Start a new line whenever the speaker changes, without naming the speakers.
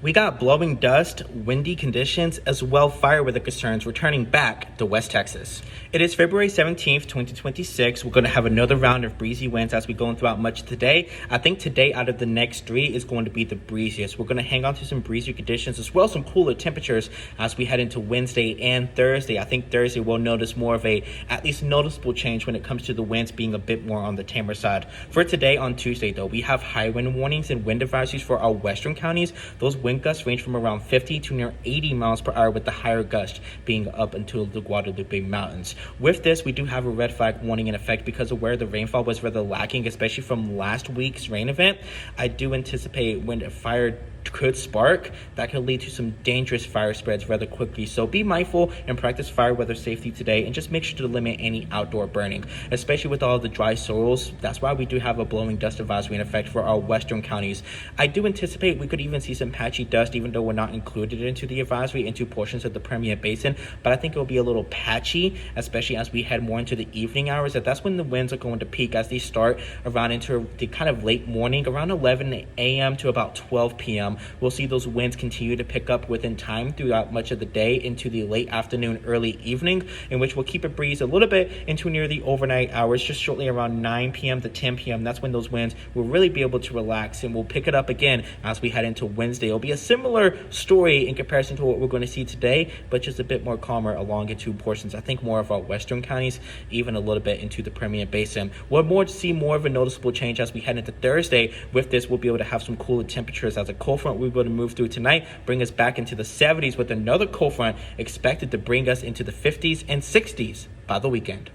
We got blowing dust, windy conditions, as well fire weather concerns returning back to West Texas. It is February 17th, 2026. We're going to have another round of breezy winds as we go throughout much of today. I think today out of the next three is going to be the breeziest. We're going to hang on to some breezy conditions as well as some cooler temperatures as we head into Wednesday and Thursday. I think Thursday we'll notice more of a at least noticeable change when it comes to the winds being a bit more on the tamer side. For today on Tuesday though, we have high wind warnings and wind advisories for our western counties. Those wind gusts range from around 50 to near 80 miles per hour, with the higher gust being up until the Guadalupe Mountains. With this, we do have a red flag warning in effect because of where the rainfall was rather lacking, especially from last week's rain event. I do anticipate when a fire could spark, that could lead to some dangerous fire spreads rather quickly. So be mindful and practice fire weather safety today, and just make sure to limit any outdoor burning, especially with all the dry soils. That's why we do have a blowing dust advisory in effect for our western counties. I do anticipate we could even see some patchy dust, even though we're not included into the advisory, into portions of the Permian Basin, but I think it'll be a little patchy, especially as we head more into the evening hours. That's when the winds are going to peak, as they start around into the kind of late morning, around 11 a.m. to about 12 p.m. We'll see those winds continue to pick up within time throughout much of the day into the late afternoon, early evening, in which we'll keep a breeze a little bit into near the overnight hours, just shortly around 9 p.m. to 10 p.m. That's when those winds will really be able to relax, and we'll pick it up again as we head into Wednesday. It'll be a similar story in comparison to what we're going to see today, but just a bit more calmer along into portions, I think more of our western counties, even a little bit into the Permian Basin. We'll see more of a noticeable change as we head into Thursday. With this, we'll be able to have some cooler temperatures as a cold front we're going to move through tonight, bring us back into the 70s, with another cold front expected to bring us into the 50s and 60s by the weekend.